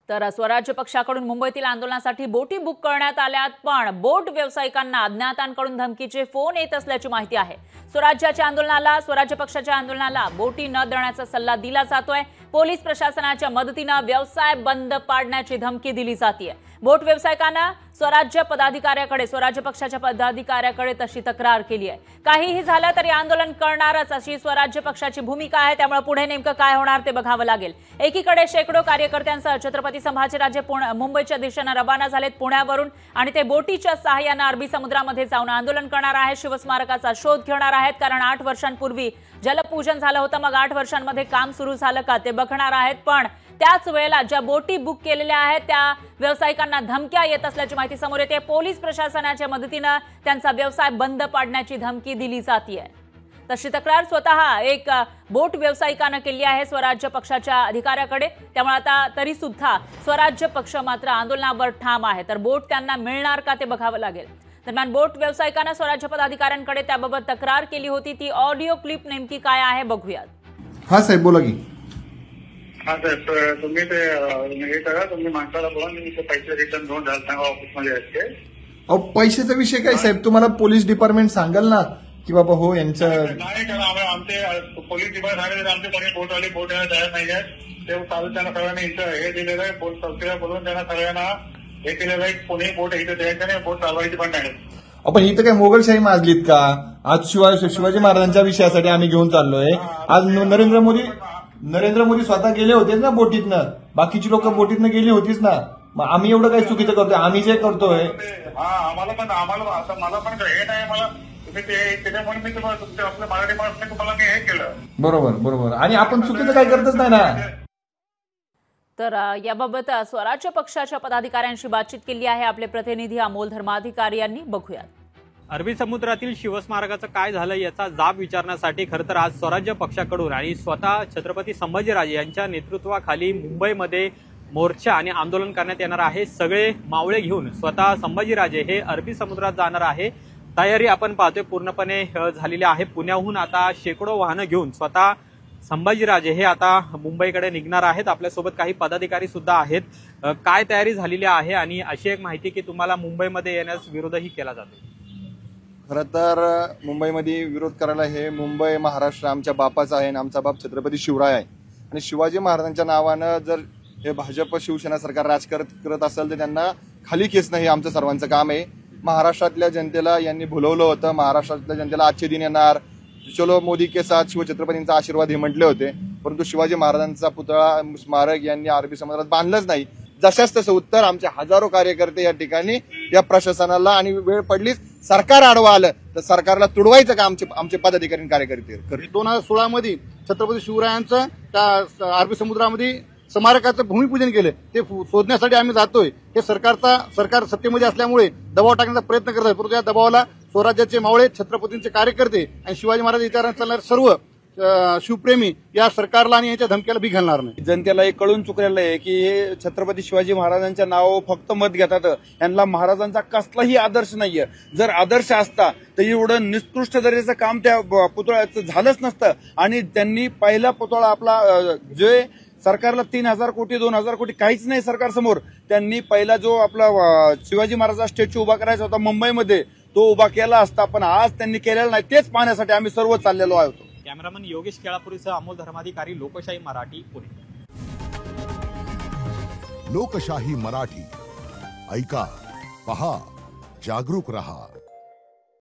तर स्वराज्य पक्षाकडून मुंबईतील आंदोलनासाठी बोटी बुक करण्यात आल्यात, पण बोट व्यावसायिकांना अज्ञातांकडून धमकीचे फोन येत असल्याची माहिती आहे। स्वराज्य पक्षाच्या आंदोलनाला बोटी न देण्याचा सल्ला दिला जातोय। पोलीस प्रशासनाच्या मदतीने व्यवसाय बंद पाडण्याची धमकी दिली जाते। बोट व्यावसायिकांना स्वराज्य पक्षाच्या पदाधिकाऱ्याकडे तशी तक्रार केली आहे। काहीही झालं तरी आंदोलन करणारच अशी स्वराज्य पक्षाची भूमिका आहे। त्यामुळे पुढे नेमकं काय होणार ते बघावं लागेल। एकीकडे शेकडो कार्यकर्त्यांसह छत्रपती संभाजीराजे मुंबईच्या दिशेने रवाना झालेत पुण्यावरून, आणि ते बोटीच्या सहाय्याने अरबी समुद्रामध्ये जाऊन आंदोलन करणार आहेत। शिवस्मारकाचा शोध घेणार आहेत, कारण 8 वर्षांपूर्वी जलपूजन झालं होतं। मग 8 वर्षांमध्ये काम सुरू झालं का ते बघणार आहेत। पण त्याच वेळेला ज्या बोटी बुक केलेल्या आहेत त्या व्यावसायिकांना धमक्या येत असल्याची माहिती समोर येते। पोलीस प्रशासनाच्या मदतीने त्यांचा व्यवसाय बंद पाडण्याची धमकी दिली जाते। तशी तक्रार स्वतः एक बोट व्यावसायिकाने केली आहे स्वराज्य पक्षाच्या अधिकाऱ्याकडे। त्यामुळे आता तरी सुद्धा स्वराज्य पक्ष मात्र आंदोलनावर ठाम आहे। तर बोट त्यांना मिळणार का ते बघावं लागेल। दरम्यान बोट व्यावसायिकांना स्वराज्य पदाधिकाऱ्यांकडे त्याबाबत तक्रार केली होती, ती ऑडिओ क्लिप नेमकी काय आहे बघूयात। हा साहेब बोला की। हाँ सर, तुम्ही ते हे करा, तुम्ही माणसाला बोला, मी पैसे रिटर्न घेऊन जायला सांगा ऑफिसमध्ये असते। अहो पैशाचा विषय काय साहेब, तुम्हाला पोलीस डिपार्टमेंट सांगाल ना की बाबा हो यांचं नाही करा। आमचे पोलीस डिपार्टमेंट सांगितले, आमचे कोणी बोटवाले बोट यायला तयार नाही आहेत। ते चालू त्यांना सगळ्यांनी इथं हे दिलेलं आहे, बोट संस्थेला बोलून त्यांना सगळ्यांना हे केलेलं आहे, कोणी बोट इथे द्यायचं नाही, बोट चालवायची पण नाही। आपण इथं काय मोगलशाही माजलीत का? आज शिवाजी महाराजांच्या विषयासाठी आम्ही घेऊन चाललोय। आज नरेंद्र मोदी स्वतः गेले होतेच ना बोटीतनं, बाकीची लोक बोटीतनं गेली होतीच ना। मग आम्ही एवढं काही चुकीचं करतोय? आम्ही जे करतोय आम्हाला असं मला पण हे नाही, मला तुम्ही ते त्याच्यामुळे मी तुम्हाला तुमच्या आपल्या मराठी माणसाने तुम्हाला मी हे केलं। बरोबर आणि आपण चुकीचं काही करतच नाही ना। तर याबाबत स्वराज्य पक्षाच्या पदाधिकाऱ्यांशी बातचीत केली आहे आपले प्रतिनिधी अमोल धर्माधिकारी यांनी, बघूयात। अरबी समुद्रातील शिवस्मारकाचं काय झालं याचा जाब विचारण्यासाठी खरं तर आज स्वराज्य पक्षाकडून आणि स्वतः छत्रपती संभाजीराजे यांच्या नेतृत्वाखाली मुंबईमध्ये मोर्चा आणि आंदोलन करण्यात येणार आहे। सगळे मावळे घेऊन स्वतः संभाजीराजे हे अरबी समुद्रात जाणार आहे। तयारी आपण पाहतोय पूर्णपणे झालेली आहे। पुण्याहून आता शेकडो वाहनं घेऊन स्वतः संभाजीराजे हे आता मुंबईकडे निघणार आहेत। आपल्यासोबत काही पदाधिकारी सुद्धा आहेत। काय तयारी झालेली आहे आणि अशी एक माहिती की तुम्हाला मुंबईमध्ये येण्यास विरोधही केला जातो। खरं तर मुंबईमध्ये विरोध करायला हे मुंबई महाराष्ट्र आमच्या बापाचा आहे आणि आमचा बाप छत्रपती शिवराय आहे। आणि शिवाजी महाराजांच्या नावानं जर हे भाजप शिवसेना सरकार राजकारण करत असेल तर त्यांना खाली खेचणं हे आमचं सर्वांचं काम आहे। महाराष्ट्रातल्या जनतेला यांनी भुलवलं होतं, महाराष्ट्रातल्या जनतेला आजचे दिन येणार, चलो मोदी के साथ शिवछत्रपतींचा आशीर्वाद हे म्हटले होते, परंतु शिवाजी महाराजांचा पुतळा स्मारक यांनी अरबी समुद्रात बांधलंच नाही। जशाच तसं उत्तर आमचे हजारो कार्यकर्ते या ठिकाणी या प्रशासनाला, आणि वेळ पडलीच सरकार आडवा आलं तर सरकारला तुडवायचं का आमचे पदाधिकारी कार्यकर्ते। 2016 मध्ये छत्रपती शिवरायांचं त्या अरबी समुद्रामध्ये स्मारकाचं भूमिपूजन केलं, ते शोधण्यासाठी आम्ही जातोय। हे सरकार सत्तेमध्ये असल्यामुळे दबाव टाकण्याचा प्रयत्न करत आहे, परंतु या दबावाला स्वराज्याचे मावळे, छत्रपतींचे कार्यकर्ते आणि शिवाजी महाराज विचारांना चालणारे सर्व शिवप्रेमी या सरकारला आणि याच्या धमक्याला भी घालणार नाही। जनतेला हे कळून चुकलेलं आहे की हे छत्रपती शिवाजी महाराजांच्या नावावर फक्त मत घेतात, यांना महाराजांचा कसलाही आदर्श नाहीये। जर आदर्श असता तर एवढं निकृष्ट दर्जाचं काम त्या पुतळ्याचं झालंच नसतं। आणि त्यांनी पहिला पुतळा आपला जे सरकारला 3000 कोटी 2000 कोटी काहीच नाही सरकारसमोर, त्यांनी पहिला जो आपला शिवाजी महाराजांचा स्टॅच्यू उभा करायचा होता मुंबईमध्ये तो उभा केला असता, पण आज त्यांनी केलेला नाही। तेच पाहण्यासाठी आम्ही सर्व चाललेलो आहोत। कॅमेरामन योगेश केळापुरीसह अमोल धर्माधिकारी, लोकशाही मराठी, पुणे। लोकशाही मराठी ऐका, पहा, जागरूक रहा।